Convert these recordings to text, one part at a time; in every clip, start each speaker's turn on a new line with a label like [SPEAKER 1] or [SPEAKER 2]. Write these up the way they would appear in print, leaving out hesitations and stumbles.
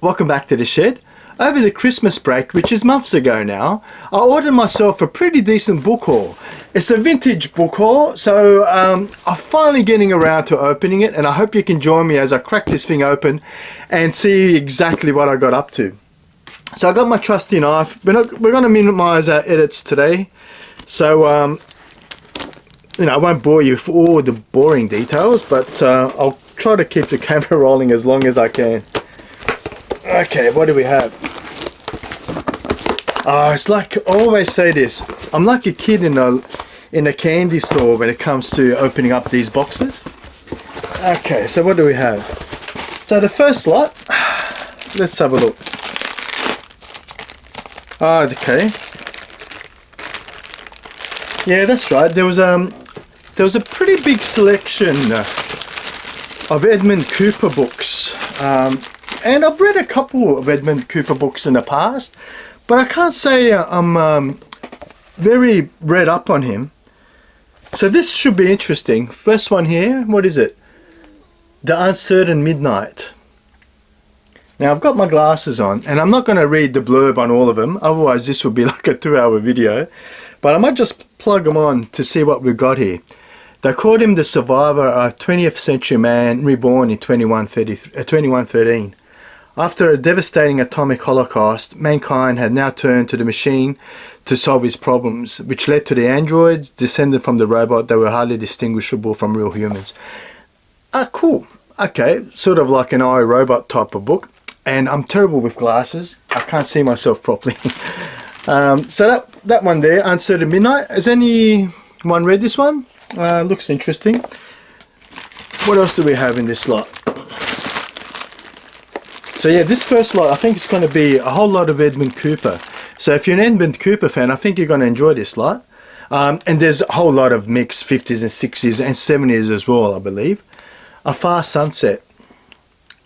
[SPEAKER 1] Welcome back to the shed. Over the Christmas break, which is months ago now, I ordered myself a pretty decent book haul. It's a vintage book haul, so I'm finally getting around to opening it, and I hope you can join me as I crack this thing open and see exactly what I got up to. So I got my trusty knife. We're going to minimize our edits today, so I won't bore you for all the boring details, but I'll try to keep the camera rolling as long as I can. Okay, what do we have? It's like, I always say this, I'm like a kid in a candy store when it comes to opening up these boxes. Okay, so what do we have? So the first lot, let's have a look. Okay. Yeah, that's right. There was a pretty big selection of Edmund Cooper books. And I've read a couple of Edmund Cooper books in the past, but I can't say I'm very read up on him. So this should be interesting. First one here, what is it? The Uncertain Midnight. Now I've got my glasses on, and I'm not going to read the blurb on all of them, otherwise this would be like a 2-hour video. But I might just plug them on to see what we've got here. They called him the survivor of 20th century man reborn in 2113. After a devastating atomic holocaust, mankind had now turned to the machine to solve his problems, which led to the androids descended from the robot that were hardly distinguishable from real humans. Cool. Okay, sort of like an iRobot type of book. And I'm terrible with glasses. I can't see myself properly. So that one there, Uncertain Midnight. Has anyone read this one? Looks interesting. What else do we have in this lot? So yeah, this first lot, I think it's going to be a whole lot of Edmund Cooper. So if you're an Edmund Cooper fan, I think you're going to enjoy this lot. And there's a whole lot of mixed 50s and 60s and 70s as well, I believe. A Far Sunset.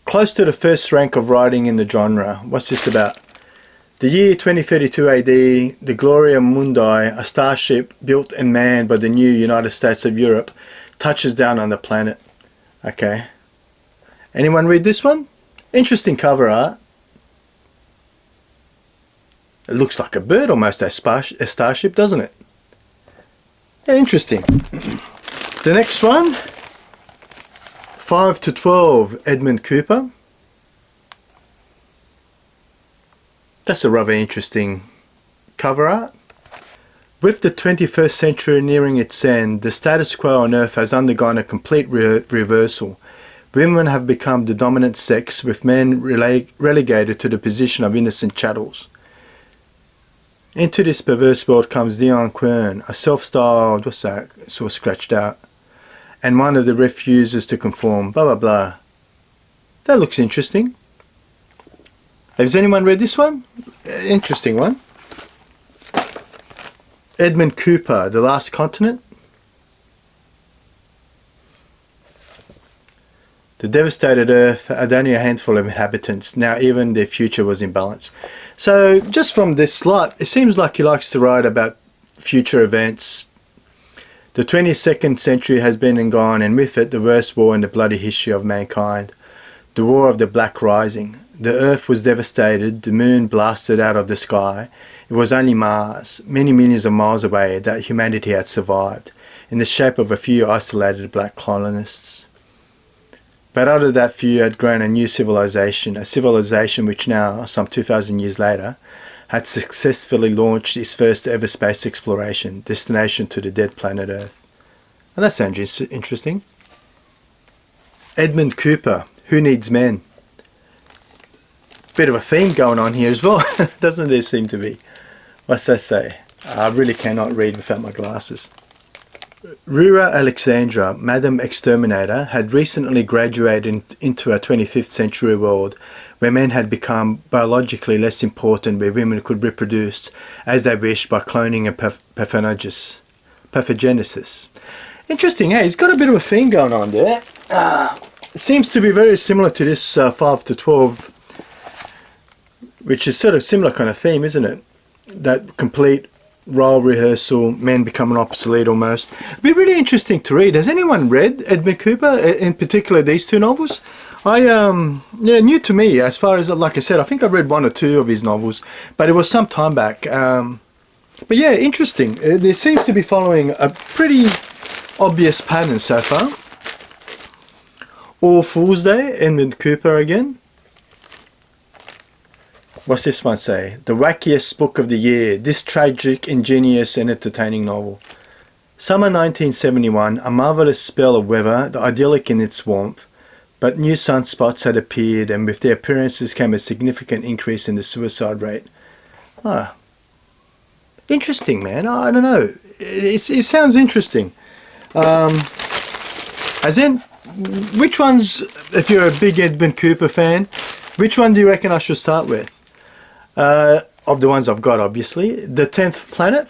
[SPEAKER 1] Close to the first rank of writing in the genre. What's this about? The year 2032 AD, the Gloria Mundi, a starship built and manned by the new United States of Europe, touches down on the planet. Okay. Anyone read this one? Interesting cover art. It looks like a bird almost, a starship, doesn't it? Yeah, interesting. The next one, 5 to 12, Edmund Cooper. That's a rather interesting cover art. With the 21st century nearing its end, the status quo on Earth has undergone a complete reversal. Women have become the dominant sex, with men relegated to the position of innocent chattels. Into this perverse world comes Dion Quern, a self-styled, what's that, sort of scratched out, and one of the refuses to conform, blah blah blah. That looks interesting. Has anyone read this one? Interesting one. Edmund Cooper, The Last Continent. The devastated Earth had only a handful of inhabitants. Now even their future was in balance. So just from this slot, it seems like he likes to write about future events. The 22nd century has been and gone, and with it the worst war in the bloody history of mankind. The War of the Black Rising. The Earth was devastated, the moon blasted out of the sky. It was only Mars, many millions of miles away, that humanity had survived, in the shape of a few isolated black colonists. But out of that few had grown a new civilization, a civilization which now, some 2,000 years later, had successfully launched its first ever space exploration, destination to the dead planet Earth. Well, that sounds interesting. Edmund Cooper, Who Needs Men? Bit of a theme going on here as well, doesn't there seem to be? What's that say? I really cannot read without my glasses. Rura Alexandra, Madam Exterminator, had recently graduated into a 25th century world where men had become biologically less important, where women could reproduce as they wished by cloning and pathogenesis. Interesting, hey? He's got a bit of a theme going on there. It seems to be very similar to this 5 to 12, which is sort of similar kind of theme, isn't it? That complete role rehearsal, men becoming obsolete almost. It'd be really interesting to read. Has anyone read Edmund Cooper, in particular these two novels? Yeah, new to me as far as, like I said, I think I read one or two of his novels, but it was some time back. But yeah, interesting. There seems to be following a pretty obvious pattern so far. All Fool's Day, Edmund Cooper again. What's this one say? The wackiest book of the year. This tragic, ingenious and entertaining novel. Summer 1971, a marvellous spell of weather, the idyllic in its warmth, but new sunspots had appeared, and with their appearances came a significant increase in the suicide rate. Ah, interesting, man. I don't know. It sounds interesting. As in, which ones, if you're a big Edmund Cooper fan, which one do you reckon I should start with? Of the ones I've got, obviously. The 10th Planet.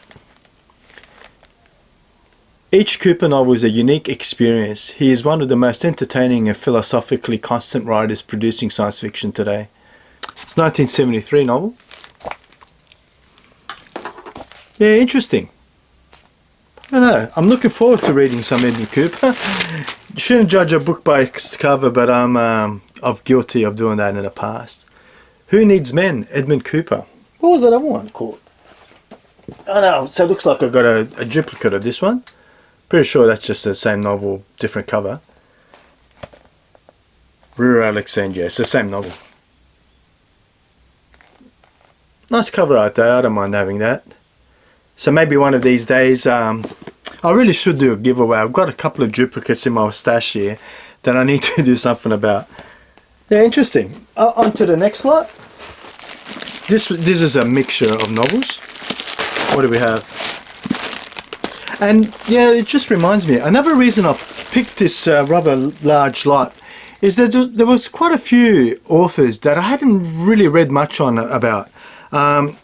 [SPEAKER 1] Each Cooper novel is a unique experience. He is one of the most entertaining and philosophically constant writers producing science fiction today. It's a 1973 novel. Yeah, interesting. I don't know. I'm looking forward to reading some Edmund Cooper. You shouldn't judge a book by its cover, but I'm guilty of doing that in the past. Who Needs Men? Edmund Cooper. What was that other one called? Oh no, so it looks like I've got a duplicate of this one. Pretty sure that's just the same novel, different cover. Rural Alexandria, it's the same novel. Nice cover art though, I don't mind having that. So maybe one of these days, I really should do a giveaway. I've got a couple of duplicates in my stash here that I need to do something about. Yeah, interesting. On to the next lot. This is a mixture of novels. What do we have? And yeah, it just reminds me, another reason I picked this rather large lot is that there was quite a few authors that I hadn't really read much on about. And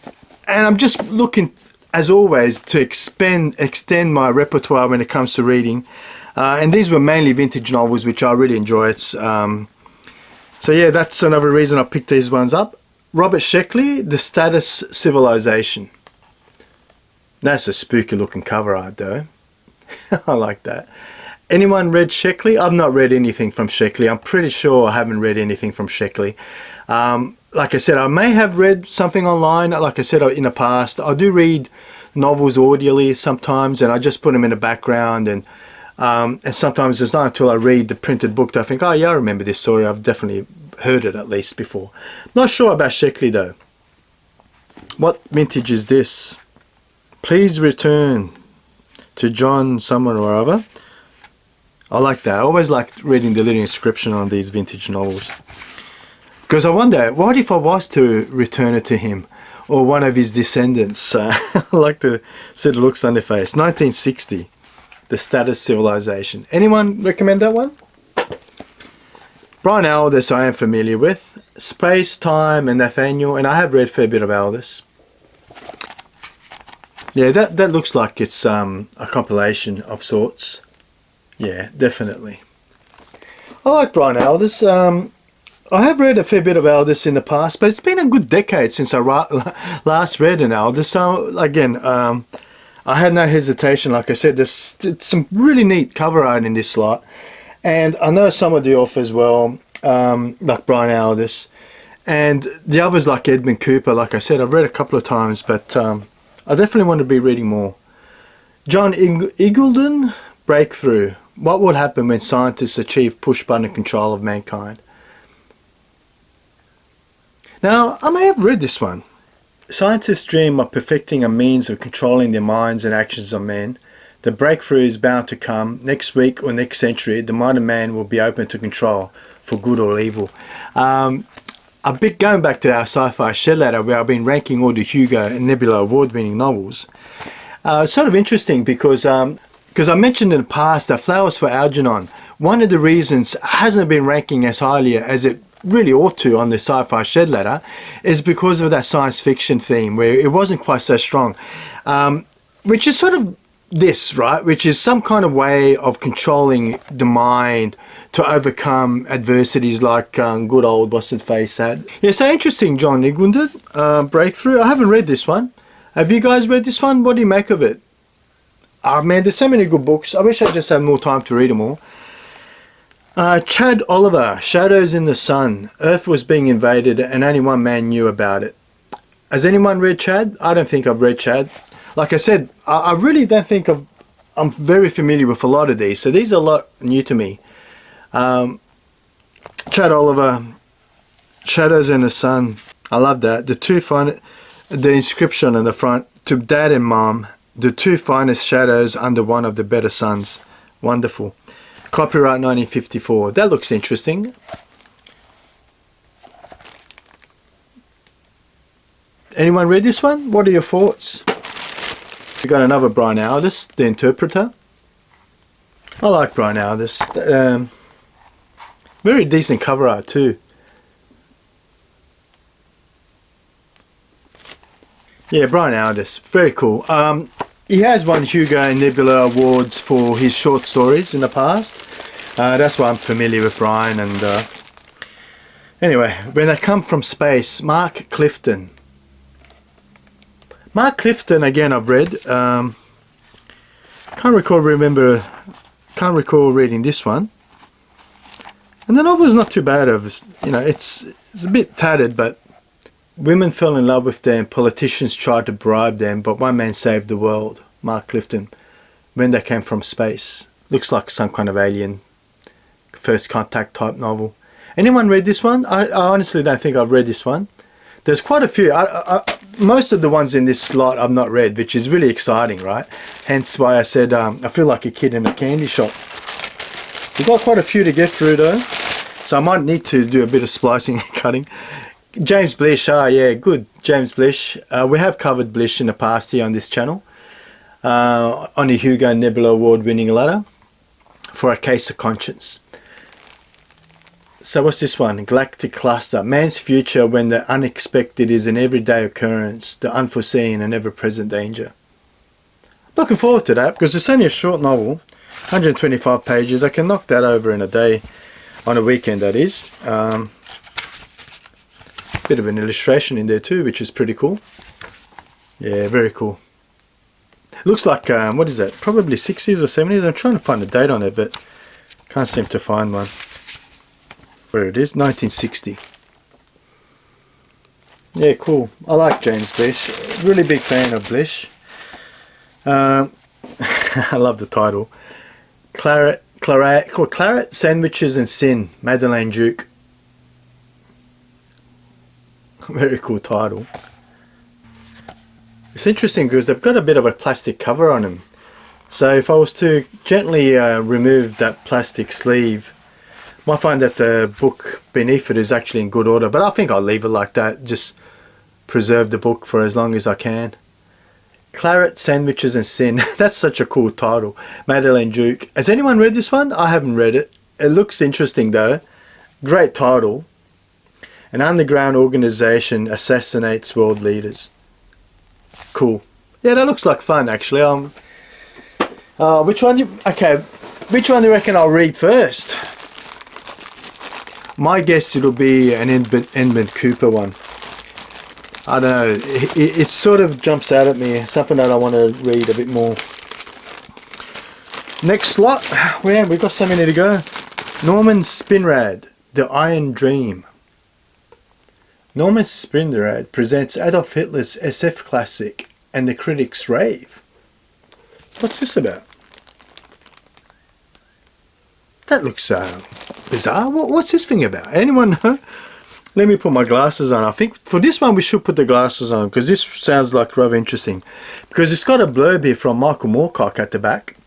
[SPEAKER 1] I'm just looking, as always, to extend my repertoire when it comes to reading. And these were mainly vintage novels, which I really enjoy. So yeah, that's another reason I picked these ones up. Robert Sheckley, The Status Civilization. That's a spooky looking cover art though. I like that. Anyone read Sheckley? I've not read anything from Sheckley. I'm pretty sure I haven't read anything from Sheckley. Like I said, I may have read something online. Like I said in the past, I do read novels audially sometimes, and I just put them in the background. And sometimes it's not until I read the printed book that I think, oh yeah, I remember this story. I've definitely heard it at least before. Not sure about Sheckley though. What vintage is this? Please return to John someone or other. I like that. I always like reading the little inscription on these vintage novels. Because I wonder, what if I was to return it to him or one of his descendants? I like to see the looks on their face. 1960, The Status Civilization. Anyone recommend that one? Brian Aldiss I am familiar with. Space, Time and Nathaniel, and I have read a fair bit of Aldiss. Yeah, that looks like it's a compilation of sorts. Yeah, definitely. I like Brian Aldiss. I have read a fair bit of Aldiss in the past, but it's been a good decade since I last read an Aldiss. So again, I had no hesitation. Like I said, there's some really neat cover art in this lot, and I know some of the authors well, like Brian Aldiss, and the others like Edmund Cooper. Like I said, I've read a couple of times, but I definitely want to be reading more. John Eagleton, Breakthrough. What would happen when scientists achieve push-button control of mankind? Now, I may have read this one. Scientists dream of perfecting a means of controlling their minds and actions on men. The breakthrough is bound to come. Next week or next century, the mind of man will be open to control, for good or evil. I've been going back to our sci-fi shed ladder where I've been ranking all the Hugo and Nebula award-winning novels. It's sort of interesting because I mentioned in the past that Flowers for Algernon, one of the reasons it hasn't been ranking as highly as it really ought to on the sci-fi shed ladder is because of that science fiction theme where it wasn't quite so strong. Which is sort of this, right? Which is some kind of way of controlling the mind to overcome adversities like good old what's it face had. Yeah, so interesting, John Eagleton, Breakthrough. I haven't read this one. Have you guys read this one? What do you make of it? Oh man, there's so many good books. I wish I just had more time to read them all. Chad Oliver, Shadows in the Sun. Earth was being invaded and only one man knew about it. Has anyone read Chad? I don't think I've read Chad. Like I said, I really don't think I'm very familiar with a lot of these, so these are a lot new to me. Chad Oliver, Shadows in the Sun. I love that. The inscription on the front, to Dad and Mom, the two finest shadows under one of the better suns. Wonderful. Copyright 1954. That looks interesting. Anyone read this one? What are your thoughts? We got another Brian Aldiss, The Interpreter. I like Brian Aldiss. Very decent cover art too. Yeah, Brian Aldiss, very cool. He has won Hugo and Nebula awards for his short stories in the past. That's why I'm familiar with Brian. And anyway, When They Come From Space, Mark Clifton. Mark Clifton, again, I've read. Can't recall reading this one. And the novel's not too bad. It's a bit tattered, but women fell in love with them, politicians tried to bribe them, but one man saved the world. Mark Clifton, When They Came From Space. Looks like some kind of alien first contact type novel. Anyone read this one? I honestly don't think I've read this one. There's quite a few. Most of the ones in this slot I've not read, which is really exciting, right? Hence why I said I feel like a kid in a candy shop. We've got quite a few to get through though, so I might need to do a bit of splicing and cutting. James Blish, yeah, good. James Blish. We have covered Blish in the past here on this channel. On the Hugo Nebula Award winning ladder for A Case of Conscience. So what's this one? Galactic Cluster. Man's future when the unexpected is an everyday occurrence, the unforeseen and ever-present danger. Looking forward to that because it's only a short novel, 125 pages. I can knock that over in a day, on a weekend that is. Bit of an illustration in there too, which is pretty cool. Yeah, very cool. Looks like, what is that? Probably 60s or 70s. I'm trying to find the date on it, but can't seem to find one. Where it is, 1960. Yeah, cool. I like James Blish. Really big fan of Blish. I love the title. Claret, Sandwiches and Sin, Madeleine Duke. Very cool title. It's interesting because they've got a bit of a plastic cover on them. So if I was to gently remove that plastic sleeve, I might find that the book beneath it is actually in good order. But I think I'll leave it like that. Just preserve the book for as long as I can. Claret, Sandwiches and Sin. That's such a cool title. Madeleine Duke. Has anyone read this one? I haven't read it. It looks interesting though. Great title. An underground organization assassinates world leaders. Cool. Yeah, that looks like fun actually. Which one do you reckon I'll read first? My guess it'll be an Edmund Cooper one. I don't know. It sort of jumps out at me. Something that I want to read a bit more. Next slot. Man, we've got so many to go. Norman Spinrad, The Iron Dream. Norman Spinrad presents Adolf Hitler's SF classic and the critics rave. What's this about? That looks bizarre. What's this thing about? Anyone know? Let me put my glasses on. I think for this one we should put the glasses on because this sounds like rather interesting. Because it's got a blurb here from Michael Moorecock at the back.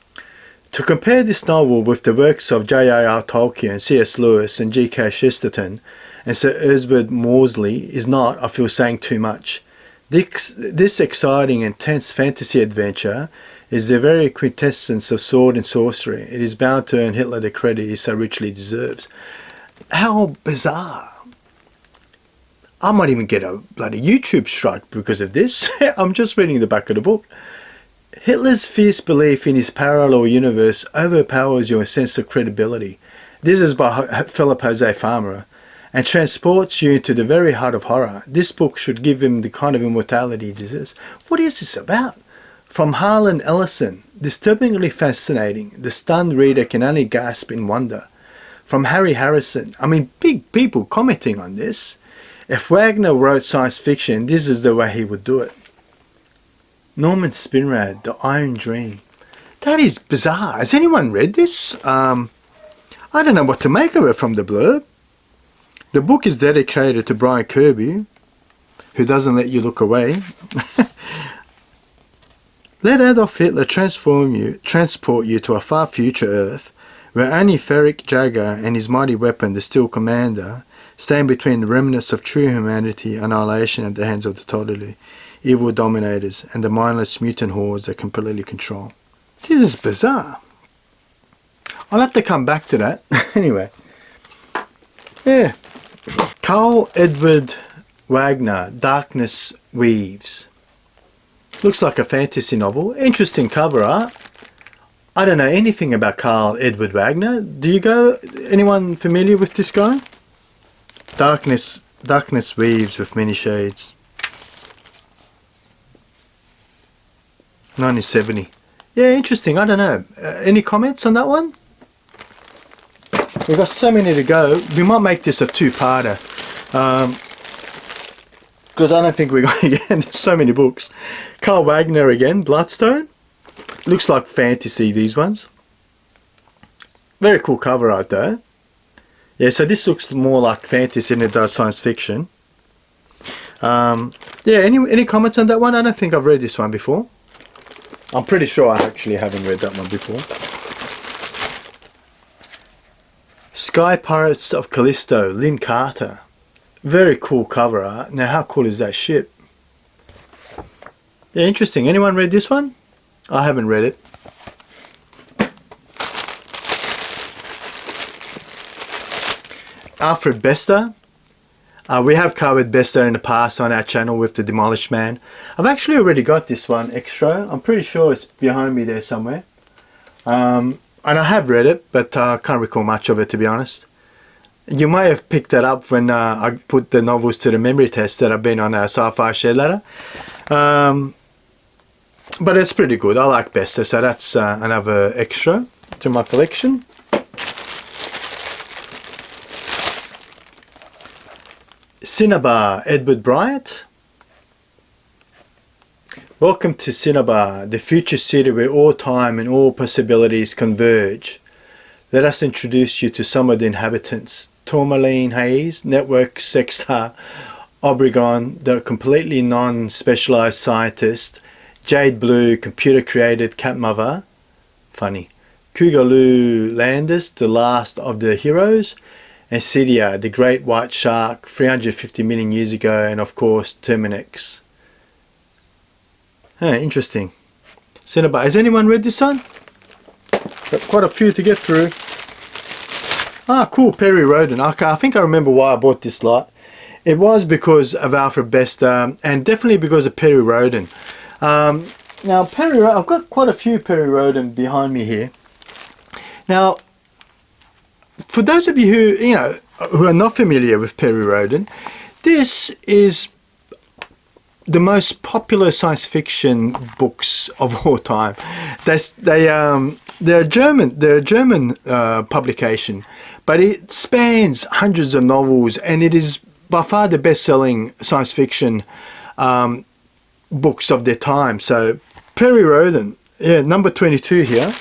[SPEAKER 1] To compare this novel with the works of J.R.R. Tolkien, C.S. Lewis and G.K. Chesterton and Sir Erzbert Mosley is not, I feel, saying too much. This exciting, intense fantasy adventure is the very quintessence of sword and sorcery. It is bound to earn Hitler the credit he so richly deserves. How bizarre. I might even get a bloody YouTube strike because of this. I'm just reading the back of the book. Hitler's fierce belief in his parallel universe overpowers your sense of credibility. This is by Philip Jose Farmer and transports you into the very heart of horror. This book should give him the kind of immortality he deserves. What is this about? From Harlan Ellison, disturbingly fascinating, the stunned reader can only gasp in wonder. From Harry Harrison. I mean, big people commenting on this. If Wagner wrote science fiction, this is the way he would do it. Norman Spinrad, The Iron Dream. That is bizarre. Has anyone read this? I don't know what to make of it from the blurb. The book is dedicated to Brian Kirby, who doesn't let you look away. Let Adolf Hitler transport you to a far future Earth, where only Ferric Jagger and his mighty weapon, the Steel Commander, stand between the remnants of true humanity and annihilation at the hands of the totally evil dominators and the mindless mutant hordes that completely control. This is bizarre. I'll have to come back to that. Anyway. Yeah. Carl Edward Wagner, Darkness Weaves. Looks like a fantasy novel. Interesting cover art. I don't know anything about Carl Edward Wagner. Anyone familiar with this guy? Darkness Weaves with many shades. 1970. Yeah, interesting. I don't know. Any comments on that one? We've got so many to go. We might make this a two-parter. Because I don't think we're going to get there's so many books. Carl Wagner again, Bloodstone. Looks like fantasy, these ones. Very cool cover art though. Yeah, so this looks more like fantasy than it does science fiction. Yeah, any comments on that one? I don't think I've read this one before. I'm pretty sure I actually haven't read that one before. Sky Pirates of Callisto, Lynn Carter. Very cool cover art. Now how cool is that ship? Yeah, interesting. Anyone read this one? I haven't read it. Alfred Bester. We have covered Bester in the past on our channel with the Demolished Man. I've actually already got this one extra. I'm pretty sure it's behind me there somewhere. And I have read it, but I can't recall much of it, to be honest. You may have picked that up when I put the novels to the memory test that I've been on our Sci-Fi share letter. But it's pretty good. I like Bester, so that's another extra to my collection. Cinnabar, Edward Bryant. Welcome to Cinnabar, the future city where all time and all possibilities converge. Let us introduce you to some of the inhabitants. Tourmaline Hayes, Network Sexstar, Obregon, the completely non-specialized scientist, Jade Blue, computer-created cat mother, funny, Cougaloo Landis, the last of the heroes, and Cydia, the great white shark, 350 million years ago, and of course Terminix. Interesting. Cinnabar. Has anyone read this one? Got quite a few to get through. Ah, cool, Perry Roden. Okay, I think I remember why I bought this lot. It was because of Alfred Bester, and definitely because of Perry Roden. Now, I've got quite a few Perry Roden behind me here. Now, for those of you who are not familiar with Perry Roden, this is the most popular science fiction books of all time. They're a German publication, but it spans hundreds of novels, and it is by far the best-selling science fiction books of their time. So Perry Roden, yeah, number 22 here.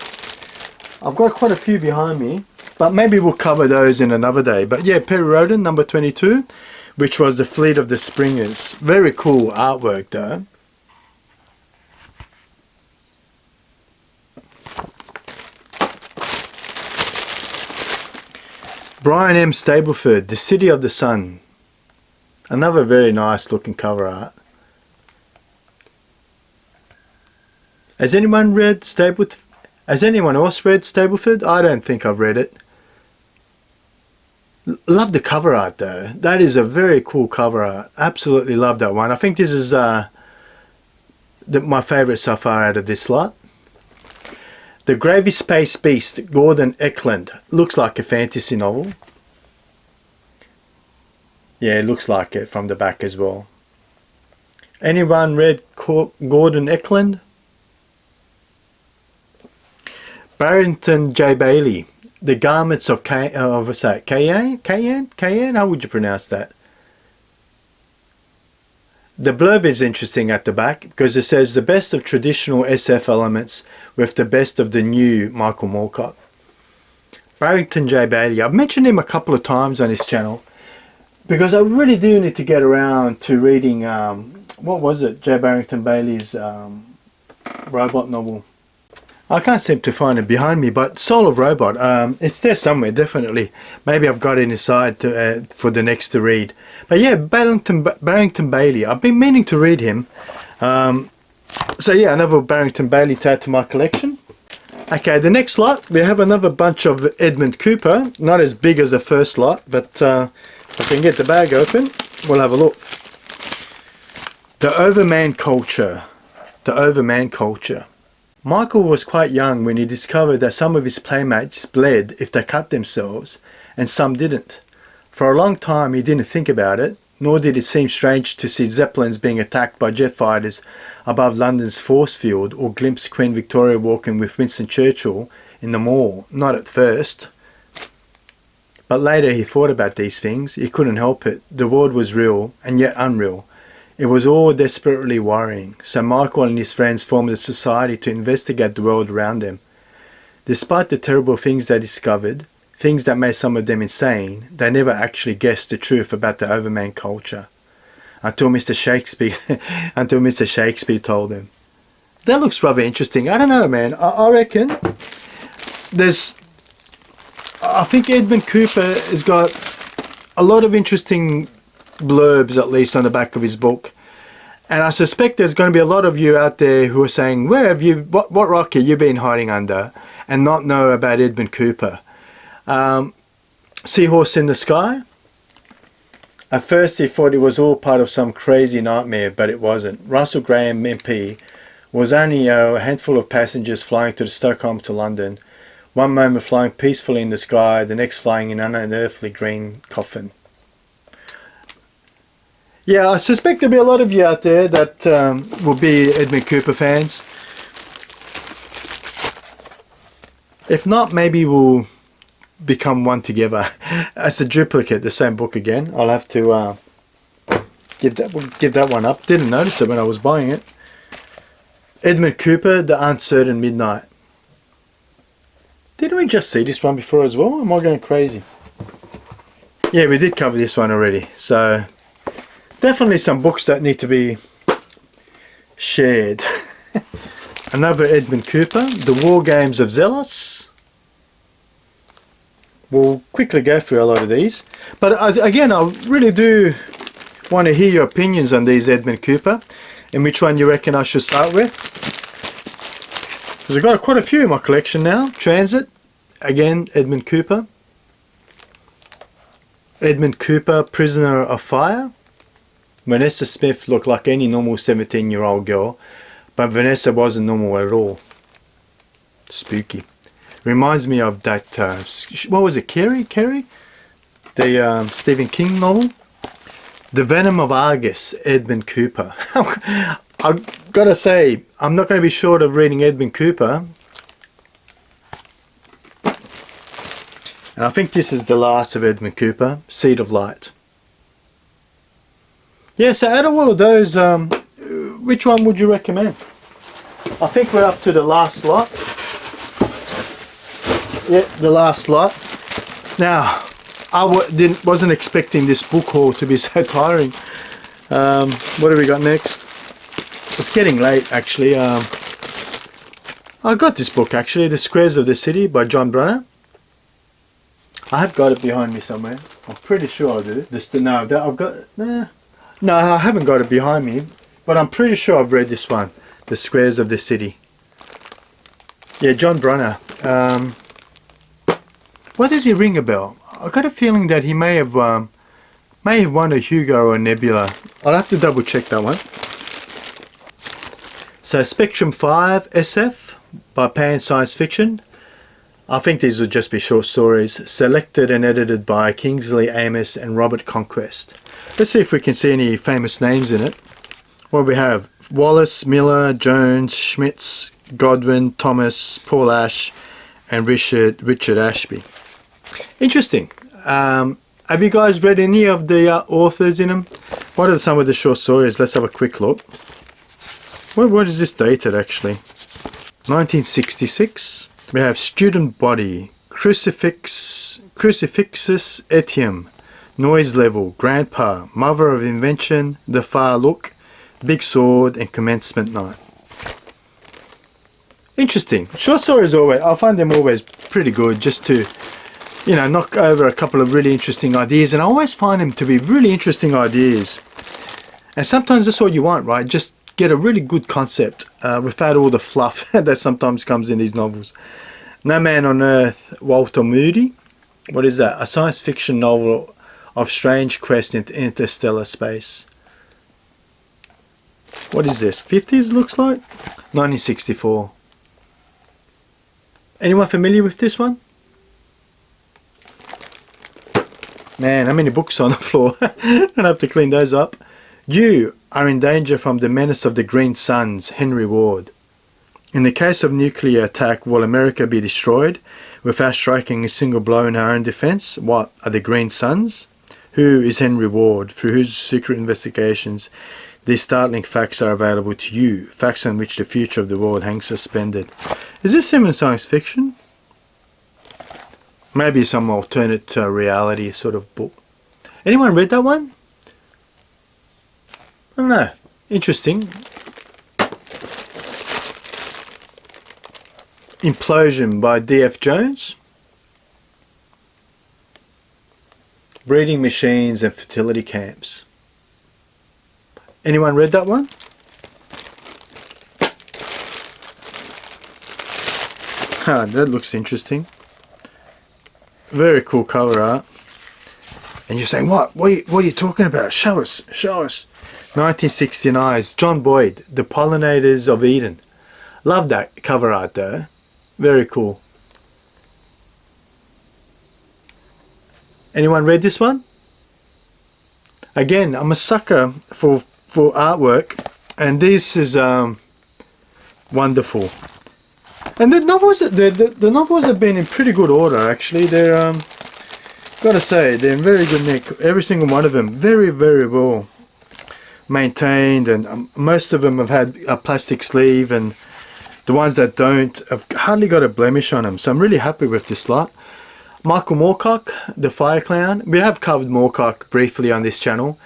[SPEAKER 1] I've got quite a few behind me, but maybe we'll cover those in another day. But yeah, Perry Roden, number 22, which was the Fleet of the Springers. Very cool artwork though. Brian M. Stableford, The City of the Sun. Another very nice looking cover art. Has anyone read Stableford? Has anyone else read Stableford? I don't think I've read it. Love the cover art though. That is a very cool cover art. Absolutely love that one. I think this is my favourite so far out of this lot. The Gravy Space Beast, Gordon Eklund. Looks like a fantasy novel. Yeah, it looks like it from the back as well. Anyone read Gordon Eklund? Barrington J. Bailey, the garments of what's that? Kayan? How would you pronounce that? The blurb is interesting at the back because it says the best of traditional SF elements with the best of the new Michael Moorcock. Barrington J. Bailey. I've mentioned him a couple of times on this channel because I really do need to get around to reading, what was it? J. Barrington Bailey's robot novel. I can't seem to find it behind me, but Soul of Robot, it's there somewhere, definitely. Maybe I've got it inside for the next to read. But yeah, Barrington Bailey, I've been meaning to read him. So yeah, another Barrington Bailey to add to my collection. Okay, the next lot, we have another bunch of Edmund Cooper. Not as big as the first lot, but if I can get the bag open, we'll have a look. The Overman Culture. The Overman Culture. Michael was quite young when he discovered that some of his playmates bled if they cut themselves, and some didn't. For a long time he didn't think about it, nor did it seem strange to see Zeppelins being attacked by jet fighters above London's force field, or glimpse Queen Victoria walking with Winston Churchill in the mall. Not at first. But later he thought about these things. He couldn't help it. The world was real, and yet unreal. It was all desperately worrying, so Michael and his friends formed a society to investigate the world around them. Despite the terrible things they discovered, things that made some of them insane, they never actually guessed the truth about the Overman culture. Until Mr. Shakespeare told them. That looks rather interesting. I don't know, man. I reckon I think Edmund Cooper has got a lot of interesting blurbs, at least on the back of his book, and I suspect there's going to be a lot of you out there who are saying, where have you, what rock have you been hiding under, and not know about Edmund Cooper. Seahorse in the Sky. At first he thought it was all part of some crazy nightmare, but it wasn't. Russell Graham MP was only a handful of passengers flying to Stockholm to London, one moment flying peacefully in the sky, the next flying in an unearthly green coffin. Yeah, I suspect there'll be a lot of you out there that will be Edmund Cooper fans. If not, maybe we'll become one together. As a duplicate, the same book again. I'll have to give that one up. Didn't notice it when I was buying it. Edmund Cooper, The Uncertain Midnight. Didn't we just see this one before as well? Am I going crazy? Yeah, we did cover this one already. So definitely some books that need to be shared. Another Edmund Cooper, The War Games of Zelos. We'll quickly go through a lot of these. But again, I really do want to hear your opinions on these Edmund Cooper and which one you reckon I should start with. Because I've got quite a few in my collection now. Transit, again, Edmund Cooper. Edmund Cooper, Prisoner of Fire. Vanessa Smith looked like any normal 17-year-old girl, but Vanessa wasn't normal at all. Spooky. Reminds me of that, what was it, Carrie? The Stephen King novel? The Venom of Argus, Edmund Cooper. I've got to say, I'm not going to be short of reading Edmund Cooper. And I think this is the last of Edmund Cooper, Seed of Light. Yeah, so out of all of those, which one would you recommend? I think we're up to the last lot. Yeah, the last lot. Now, I wasn't expecting this book haul to be so tiring. What do we got next? It's getting late, actually. I got this book, actually, The Squares of the City by John Brunner. I have got it behind me somewhere. I'm pretty sure I do. No, I haven't got it behind me, but I'm pretty sure I've read this one, The Squares of the City. Yeah, John Brunner. What does he ring a bell? I got a feeling that he may have won a Hugo or a Nebula. I'll have to double check that one. So Spectrum 5 SF by Pan Science Fiction. I think these would just be short stories, selected and edited by Kingsley Amos and Robert Conquest. Let's see if we can see any famous names in it. What we have? Wallace, Miller, Jones, Schmitz, Godwin, Thomas, Paul Ash, and Richard Ashby. Interesting. Have you guys read any of the authors in them? What are some of the short stories? Let's have a quick look. What is this dated actually? 1966. We have Student Body, Crucifixus Etium, Noise Level, Grandpa, Mother of Invention, The Far Look, Big Sword, and Commencement Night. Interesting. Short stories always, I find them always pretty good, just to, you know, knock over a couple of really interesting ideas. And I always find them to be really interesting ideas. And sometimes that's all you want, right? Just get a really good concept without all the fluff that sometimes comes in these novels. No Man on Earth, Walter Moody. What is that? A science fiction novel of strange quest into interstellar space. What is this? 50s looks like? 1964. Anyone familiar with this one? Man, how many books on the floor? I'm gonna have to clean those up. You are in danger from the menace of the Green Suns, Henry Ward. In the case of nuclear attack, will America be destroyed without striking a single blow in our own defense? What are the Green Suns? Who is Henry Ward? Through whose secret investigations these startling facts are available to you, facts on which the future of the world hangs suspended. Is this even science fiction? Maybe some alternate reality sort of book. Anyone read that one? I don't know. Interesting. Implosion by D.F. Jones. Breeding machines and fertility camps. Anyone read that one? That looks interesting. Very cool cover art. And you're saying, what are you talking about? Show us. 1969, John Boyd, The Pollinators of Eden. Love that cover art though. Very cool. Anyone read this one? Again, I'm a sucker for artwork, and this is wonderful. And the novels have been in pretty good order actually. They're gotta say they're in very good nick. Every single one of them very, very well maintained, and most of them have had a plastic sleeve, and the ones that don't have hardly got a blemish on them. So I'm really happy with this lot. Michael Moorecock, The Fire Clown. We have covered Moorecock briefly on this channel.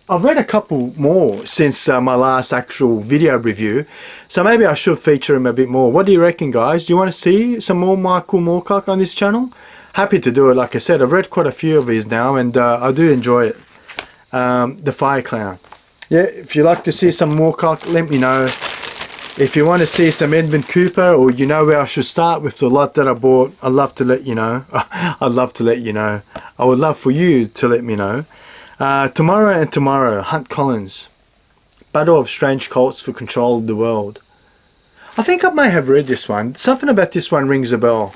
[SPEAKER 1] I've read a couple more since my last actual video review. So maybe I should feature him a bit more. What do you reckon, guys? Do you want to see some more Michael Moorecock on this channel? Happy to do it. Like I said, I've read quite a few of his now, and I do enjoy it. The Fire Clown. Yeah, if you like to see some Moorecock, let me know. If you want to see some Edmund Cooper, or you know where I should start with the lot that I bought, I'd love to let you know. I'd love to let you know. I would love for you to let me know. Tomorrow and Tomorrow, Hunt Collins. Battle of Strange Cults for Control of the World. I think I may have read this one. Something about this one rings a bell.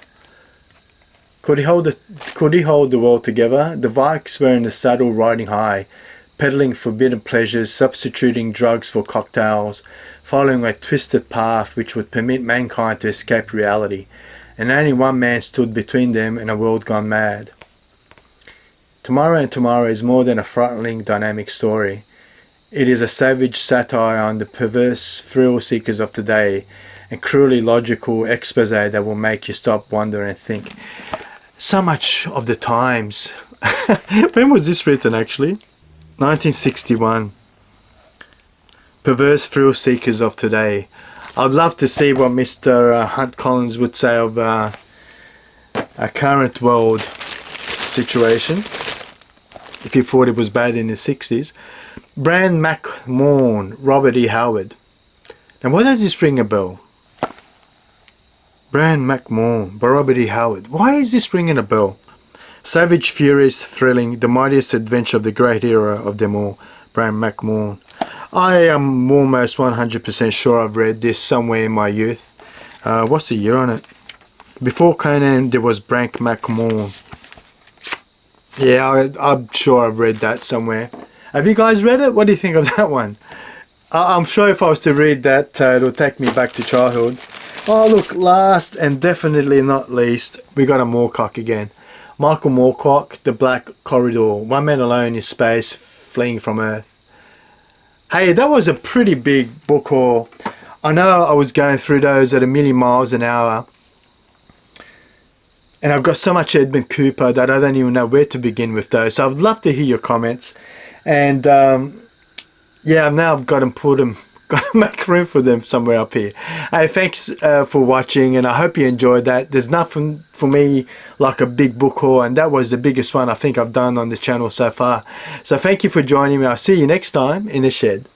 [SPEAKER 1] Could he hold the world together? The Vikes were in the saddle riding high, peddling forbidden pleasures, substituting drugs for cocktails, following a twisted path which would permit mankind to escape reality, and only one man stood between them and a world gone mad. Tomorrow and Tomorrow is more than a frightening dynamic story. It is a savage satire on the perverse thrill seekers of today, and cruelly logical expose that will make you stop, wonder and think. So much of the times. When was this written actually? 1961. Perverse thrill seekers of today. I'd love to see what Mr. Hunt Collins would say of a current world situation, if he thought it was bad in the 60s. Bran McMahon, Robert E. Howard. Now what does this ring a bell? Bran McMahon by Robert E. Howard. Why is this ringing a bell? Savage, furious, thrilling, the mightiest adventure of the great hero of them all, Bran McMahon. I am almost 100% sure I've read this somewhere in my youth. What's the year on it? Before Conan there was Bran McMahon. Yeah, I'm sure I've read that somewhere. Have you guys read it? What do you think of that one? I'm sure if I was to read that, it'll take me back to childhood. Oh look, last and definitely not least, we got a Moorecock again. Michael Moorecock, The Black Corridor, One Man Alone in Space, Fleeing from Earth. Hey, that was a pretty big book haul. I know I was going through those at 1,000,000 miles an hour. And I've got so much Edmund Cooper that I don't even know where to begin with those. So I'd love to hear your comments. And yeah, now I've got to put them, got to make room for them somewhere up here. Hey, thanks for watching, and I hope you enjoyed that. There's nothing for me like a big book haul, and that was the biggest one I think I've done on this channel so far. So thank you for joining me. I'll see you next time in the shed.